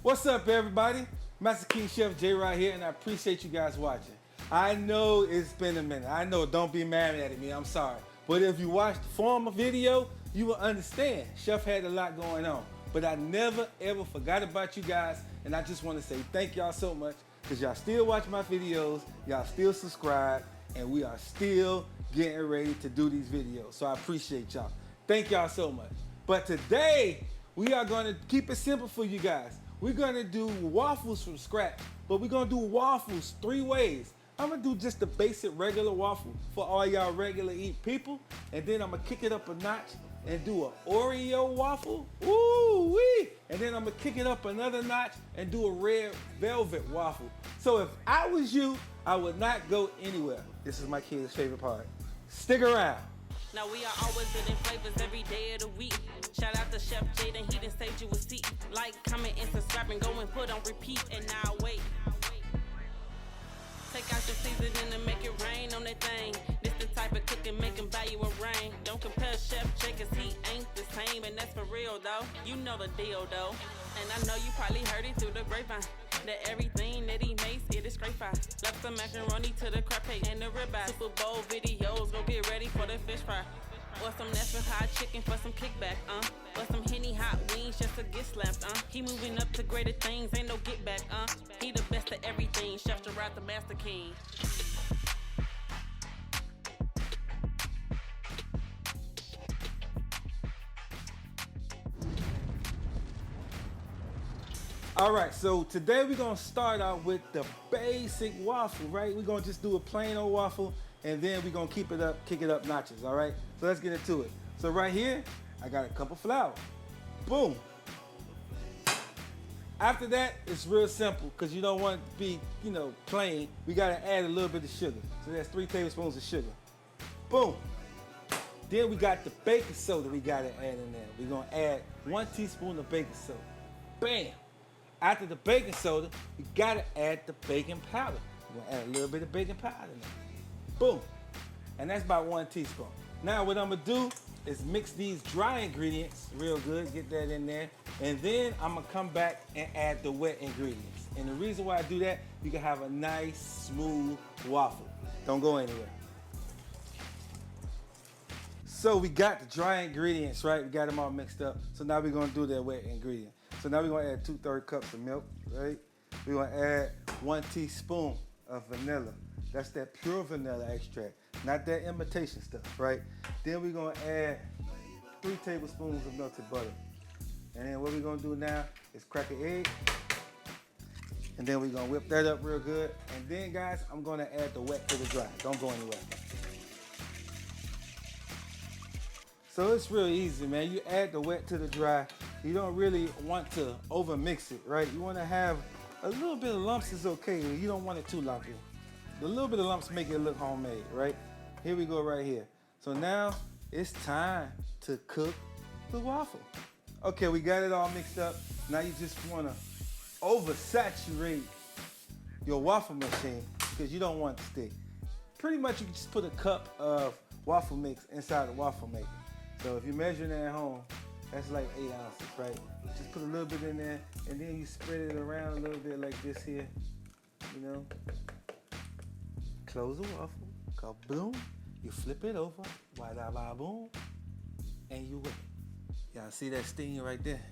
What's up, everybody? Master King Chef J right here, and I appreciate you guys watching. I know it's been a minute. I know, don't be mad at me, I'm sorry. But if you watch the former video, you will understand. Chef had a lot going on. But I never ever forgot about you guys, and I just want to say thank y'all so much, because y'all still watch my videos, y'all still subscribe, and we are still getting ready to do these videos. So I appreciate y'all. Thank y'all so much. But today, we are going to keep it simple for you guys. We're gonna do waffles from scratch, but we're gonna do waffles 3 ways. I'm gonna do just the basic regular waffle for all y'all regular eat people, and then I'm gonna kick it up a notch and do an Oreo waffle. Ooh wee! And then I'm gonna kick it up another notch and do a red velvet waffle. So if I was you, I would not go anywhere. This is my kid's favorite part. Stick around. Now we are always getting flavors every day of the week. Shout out to Chef Jaden, he done saved you a seat. Like, comment, and subscribe, and go and put on repeat. And now wait. Take out your seasoning and make it rain on that thing. This the type of cooking make him buy you a ring. Don't compare Chef J, cause he ain't the same. And that's for real though, you know the deal though. And I know you probably heard it through the grapevine, that everything that he makes, it is straight fire. Left some macaroni to the crab cake and the ribeye. Super Bowl videos, go get ready for the fish fry. Or some Nashville hot chicken for some kickback, or some Henny hot wings just to get slapped, He moving up to greater things, ain't no get back, He the best of everything, Chef Gerard the Master King. All right, so today we're gonna start out with the basic waffle, right? We're gonna just do a plain old waffle, and then we're gonna kick it up notches, all right? So let's get into it. So right here, I got a cup of flour. Boom. After that, it's real simple, because you don't want it to be, plain. We gotta add a little bit of sugar. So that's 3 tablespoons of sugar. Boom. Then we got the baking soda we gotta add in there. We're gonna add 1 teaspoon of baking soda. Bam. After the baking soda, we gotta add the baking powder. We're gonna add a little bit of baking powder in there. Boom. And that's about 1 teaspoon. Now what I'm gonna do is mix these dry ingredients real good, get that in there, and then I'm gonna come back and add the wet ingredients. And the reason why I do that, you can have a nice, smooth waffle. Don't go anywhere. So we got the dry ingredients, right? We got them all mixed up. So now we're gonna do the wet ingredient. So now we're gonna add 2/3 cups of milk, right? We're gonna add 1 teaspoon of vanilla. That's that pure vanilla extract, not that imitation stuff, right? Then we're gonna add 3 tablespoons of melted butter. And then what we're gonna do now is crack an egg. And then we're gonna whip that up real good. And then guys, I'm gonna add the wet to the dry. Don't go anywhere. So it's real easy, man. You add the wet to the dry. You don't really want to over mix it, right? You wanna have a little bit of lumps is okay. You don't want it too lumpy. The little bit of lumps make it look homemade, right? Here we go right here. So now it's time to cook the waffle. Okay, we got it all mixed up. Now you just wanna oversaturate your waffle machine because you don't want it to stick. Pretty much you can just put a cup of waffle mix inside the waffle maker. So if you're measuring it at home, that's like 8 ounces, right? Just put a little bit in there and then you spread it around a little bit like this here, Close the waffle, kaboom, you flip it over, wada boom, and you wait. Y'all see that sting right there?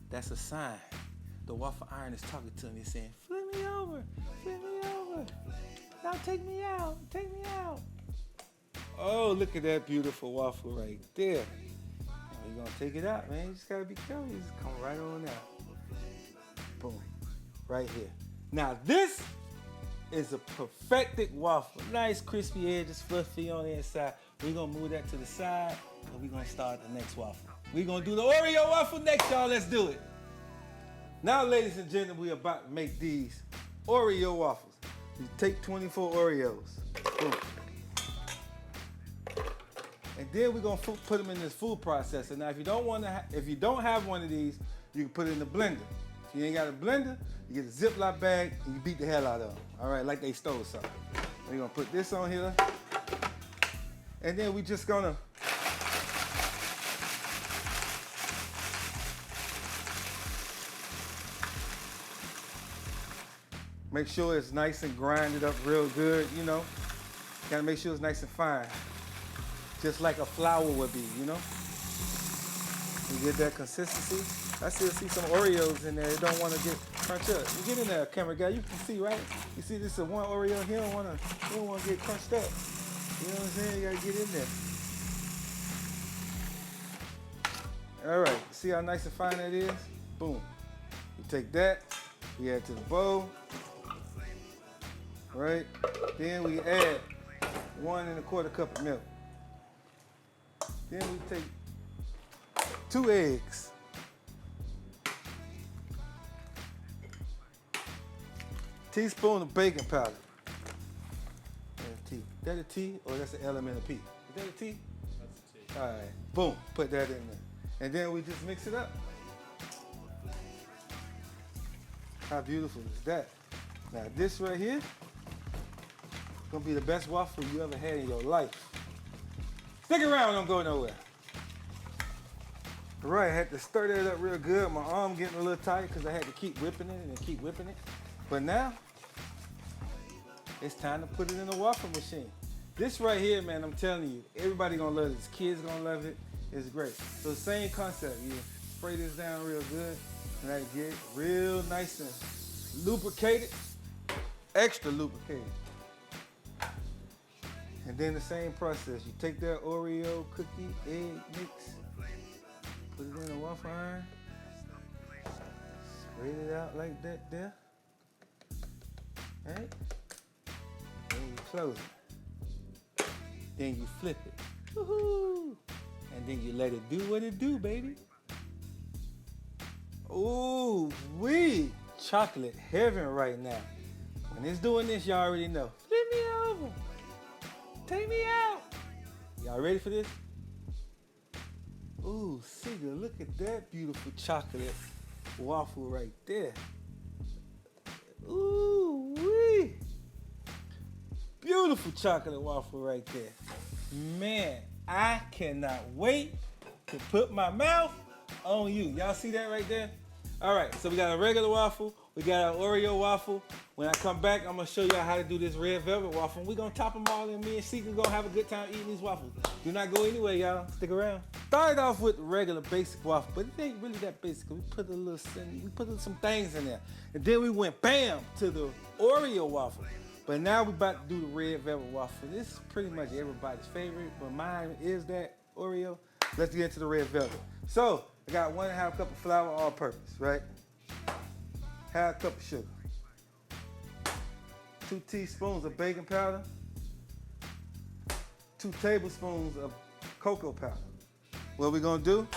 That's a sign. The waffle iron is talking to me saying, flip me over, now take me out, Oh, look at that beautiful waffle right there. You're gonna take it out, man. You just gotta be careful. You just come right on out. Boom, right here. Now this is a perfected waffle. Nice crispy edges, fluffy on the inside. We're gonna move that to the side and we're gonna start the next waffle. We're gonna do the Oreo waffle next, y'all. Let's do it. Now, ladies and gentlemen, we're about to make these Oreo waffles. You take 24 Oreos. Boom. And then we're gonna put them in this food processor. Now, if you don't have one of these, you can put it in the blender. If you ain't got a blender, you get a Ziploc bag and you beat the hell out of them. All right, like they stole something. We're gonna put this on here, and then we just gonna Make sure it's nice and grinded up real good, you know. Gotta make sure it's nice and fine. Just like a flour would be, you know. You get that consistency. I still see some Oreos in there. They don't want to get crunched up. You get in there, camera guy. You can see, right? You see this is one Oreo. He don't want to get crunched up. You know what I'm saying? You gotta get in there. All right. See how nice and fine that is? Boom. You take that. We add to the bowl. Right. Then we add 1 1/4 cup of milk. Then we take 2 eggs. Teaspoon of baking powder. That's T. Is that a T or that's an element of P? Is that a T? That's a T. All right. Boom. Put that in there. And then we just mix it up. How beautiful is that? Now this right here is gonna be the best waffle you ever had in your life. Stick around, don't go nowhere. All right, I had to stir that up real good. My arm getting a little tight because I had to keep whipping it and keep whipping it. But now, it's time to put it in the waffle machine. This right here, man, I'm telling you, everybody gonna love this. Kids gonna love it. It's great. So same concept. You spray this down real good, and I get it real nice and lubricated, extra lubricated. And then the same process. You take that Oreo cookie egg mix, put it in the waffle iron, spread it out like that there. Right? Then you close it. Then you flip it. Woohoo! And then you let it do what it do, baby. Ooh, chocolate heaven right now. When it's doing this, y'all already know. Flip me over. Take me out. Y'all ready for this? Ooh, Seager, look at that beautiful chocolate waffle right there. Ooh, wee. Beautiful chocolate waffle right there. Man, I cannot wait to put my mouth on you. Y'all see that right there? All right, so we got a regular waffle. We got an Oreo waffle. When I come back, I'm gonna show y'all how to do this red velvet waffle. We're gonna top them all in. Me and Seeker gonna have a good time eating these waffles. Do not go anywhere, y'all. Stick around. Started off with regular basic waffle, but it ain't really that basic. We put some things in there. And then we went bam to the Oreo waffle. But now we about to do the red velvet waffle. This is pretty much everybody's favorite, but mine is that Oreo. Let's get into the red velvet. So I got 1 1/2 cup of flour, all purpose, right? 1/2 cup of sugar. 2 teaspoons of baking powder. 2 tablespoons of cocoa powder. What we're gonna do,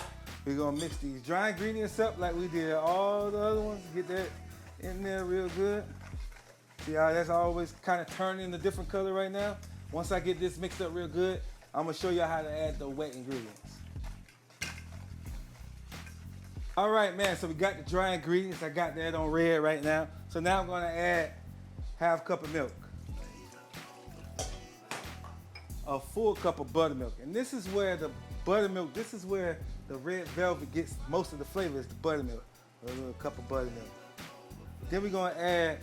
we're gonna mix these dry ingredients up like we did all the other ones. Get that in there real good. See how that's always kind of turning a different color right now? Once I get this mixed up real good, I'm gonna show you how to add the wet ingredients. All right, man, so we got the dry ingredients. I got that on red right now. So now I'm gonna add 1/2 cup of milk. A full cup of buttermilk. And this is where the buttermilk, this is where the red velvet gets most of the flavor, is the buttermilk. A little cup of buttermilk. Then we're gonna add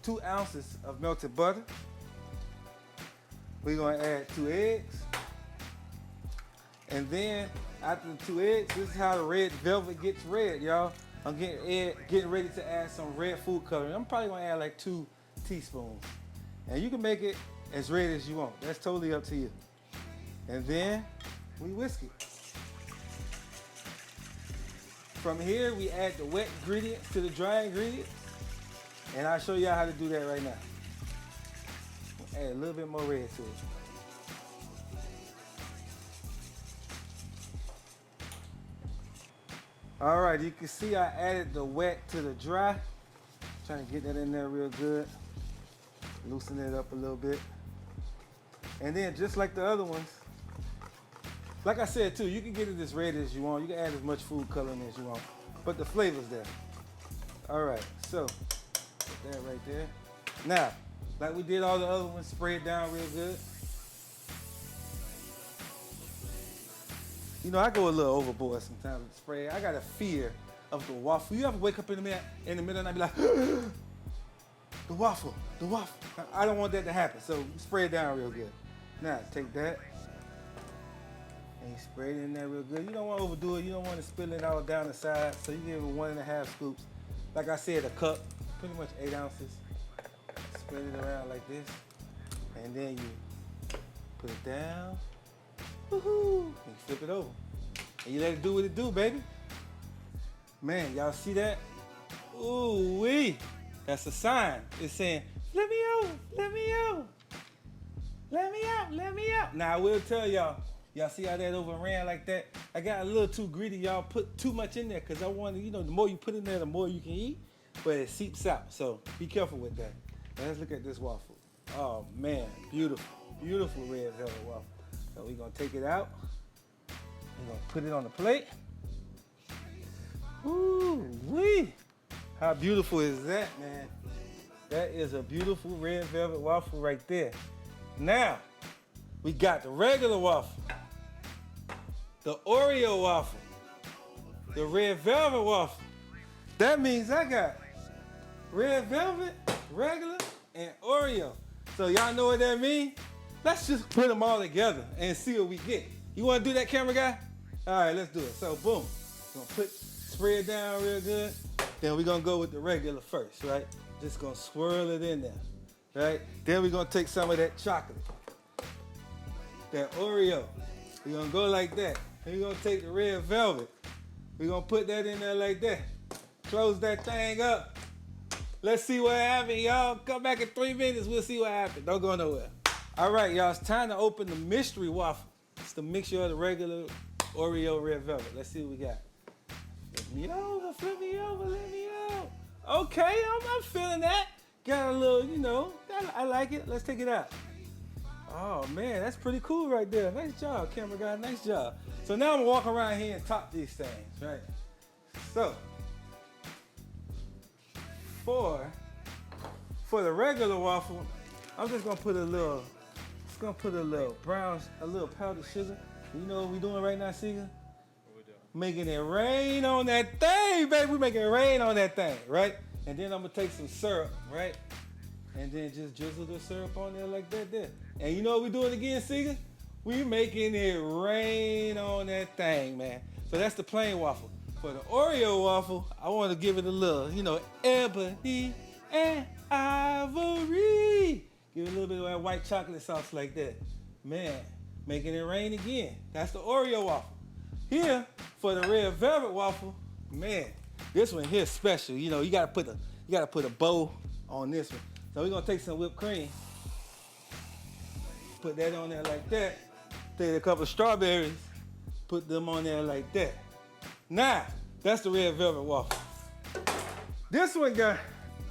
2 ounces of melted butter. We're gonna add 2 eggs. And then after the 2 eggs, this is how the red velvet gets red, y'all. I'm getting ready to add some red food coloring. I'm probably gonna add like 2 teaspoons. And you can make it as red as you want. That's totally up to you. And then we whisk it. From here, we add the wet ingredients to the dry ingredients. And I'll show y'all how to do that right now. Add a little bit more red to it. All right, you can see I added the wet to the dry. Trying to get that in there real good. Loosen it up a little bit. And then just like the other ones, like I said too, you can get it as red as you want. You can add as much food coloring as you want, but the flavor's there. All right, so put that right there. Now, like we did all the other ones, spray it down real good. You know, I go a little overboard sometimes with the spray. I got a fear of the waffle. You ever wake up in the middle and I be like, the waffle. I don't want that to happen, so spray it down real good. Now, take that and you spray it in there real good. You don't want to overdo it. You don't want to spill it all down the side, so you give it 1.5 scoops. Like I said, a cup, pretty much 8 ounces. Spread it around like this, and then you put it down. Woohoo! And you flip it over. And you let it do what it do, baby. Man, y'all see that? Ooh wee! That's a sign. It's saying, let me out, let me out. Let me out, let me out. Now I will tell y'all see how that overran like that? I got a little too greedy, y'all put too much in there because I wanted, you know, the more you put in there, the more you can eat, but it seeps out. So be careful with that. Now let's look at this waffle. Oh man, beautiful, beautiful red velvet waffle. So we're gonna take it out. We're gonna put it on the plate. Ooh wee! How beautiful is that, man? That is a beautiful red velvet waffle right there. Now, we got the regular waffle, the Oreo waffle, the red velvet waffle. That means I got red velvet, regular, and Oreo. So y'all know what that means? Let's just put them all together and see what we get. You wanna do that, camera guy? All right, let's do it. So boom, gonna spray it down real good. Then we're gonna go with the regular first, right? Just gonna swirl it in there, right? Then we're gonna take some of that chocolate, that Oreo. We're gonna go like that. Then we're gonna take the red velvet. We're gonna put that in there like that. Close that thing up. Let's see what happens, y'all. Come back in 3 minutes, we'll see what happens. Don't go nowhere. All right, y'all, it's time to open the mystery waffle. It's the mixture of the regular Oreo red velvet. Let's see what we got. Flip me over, let me out. Okay, I'm feeling that. Got a little, you know, I like it. Let's take it out. Oh man, that's pretty cool right there. Nice job, camera guy, nice job. So now I'm gonna walk around here and top these things, right? So, for the regular waffle, I'm just gonna put a little brown, a little powdered sugar. You know what we're doing right now, Seeger? Making it rain on that thing, baby. We're making it rain on that thing, right? And then I'm gonna take some syrup, right? And then just drizzle the syrup on there like that there. And you know what we're doing again, Seeger? We making it rain on that thing, man. So that's the plain waffle. For the Oreo waffle, I want to give it a little, you know, ebony and ivory. Give it a little bit of that white chocolate sauce like that. Man, making it rain again. That's the Oreo waffle. Here, for the red velvet waffle, man, this one here is special. You know, you gotta put a bow on this one. So we're gonna take some whipped cream, put that on there like that. Take a couple of strawberries, put them on there like that. Now, that's the red velvet waffle. This one got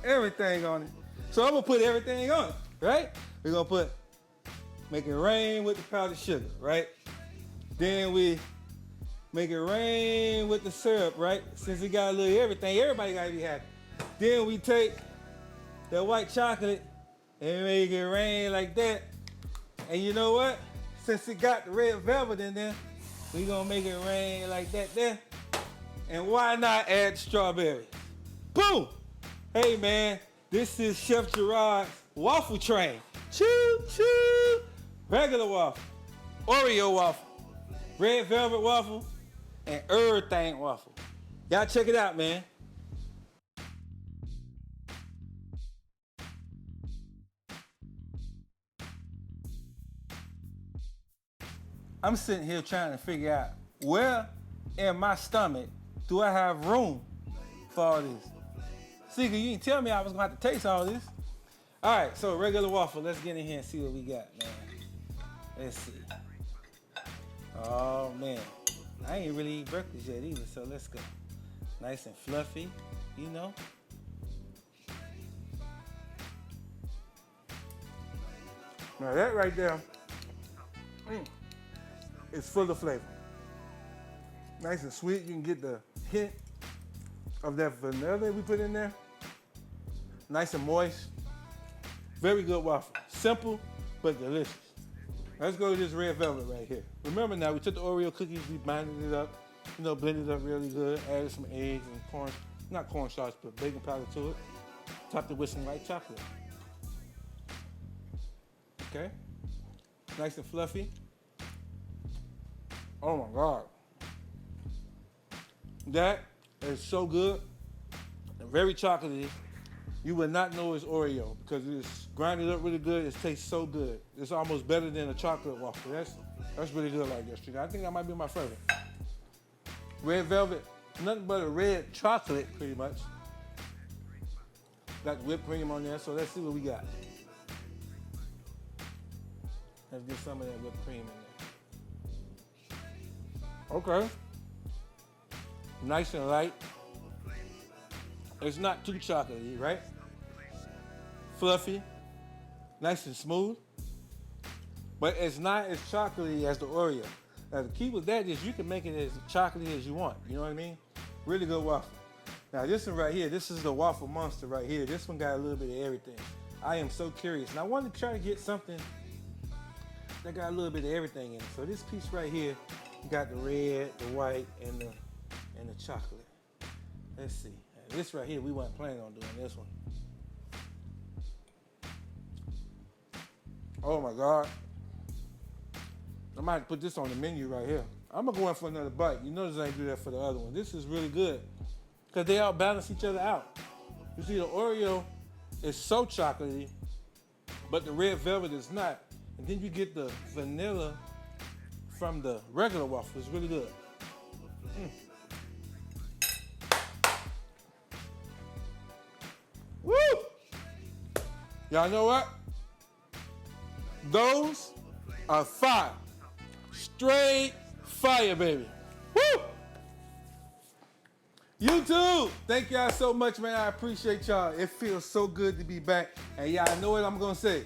everything on it. So I'm gonna put everything on it, right? We're gonna make it rain with the powdered sugar, right? Then we make it rain with the syrup, right? Since we got a little everything, everybody gotta be happy. Then we take that white chocolate and make it rain like that. And you know what? Since it got the red velvet in there, we gonna make it rain like that there. And why not add strawberries? Boom! Hey man, this is Chef Gerard's waffle train. Choo choo! Regular waffle, Oreo waffle, red velvet waffle, and everything waffle. Y'all check it out, man. I'm sitting here trying to figure out where in my stomach do I have room for all this. See, you didn't tell me I was gonna have to taste all this. All right, so regular waffle, let's get in here and see what we got, man. Let's see. Oh man, I ain't really eat breakfast yet either, so let's go. Nice and fluffy, you know. Now that right there, it's full of flavor. Nice and sweet. You can get the hint of that vanilla we put in there. Nice and moist. Very good waffle. Simple, but delicious. Let's go to this red velvet right here. Remember now, we took the Oreo cookies, we blended it up, you know, blended it up really good, added some eggs and cornstarch, but baking powder to it. Topped it with some white chocolate. Okay. Nice and fluffy. Oh my God. That is so good. And very chocolatey. You would not know it's Oreo because it's grinded up really good. It tastes so good. It's almost better than a chocolate waffle. That's really good like that. I think that might be my favorite. Red velvet, nothing but a red chocolate pretty much. Got the whipped cream on there, so let's see what we got. Let's get some of that whipped cream in there. Okay. Nice and light. It's not too chocolatey, right? Fluffy, nice and smooth. But it's not as chocolatey as the Oreo. Now the key with that is you can make it as chocolatey as you want. You know what I mean? Really good waffle. Now this one right here, this is the waffle monster right here. This one got a little bit of everything. I am so curious. And I wanted to try to get something that got a little bit of everything in it. So this piece right here got the red, the white, and the chocolate. Let's see. Now, this right here, we weren't planning on doing this one. Oh my God. I might put this on the menu right here. I'm gonna go in for another bite. You notice I ain't do that for the other one. This is really good because they all balance each other out. You see, the Oreo is so chocolatey, but the red velvet is not. And then you get the vanilla from the regular waffle. It's really good. Woo! Y'all know what? Those are fire. Straight fire, baby. Woo! YouTube, thank y'all so much, man. I appreciate y'all. It feels so good to be back. And y'all know what I'm gonna say.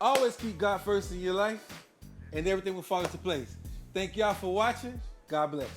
Always keep God first in your life, and everything will fall into place. Thank y'all for watching. God bless.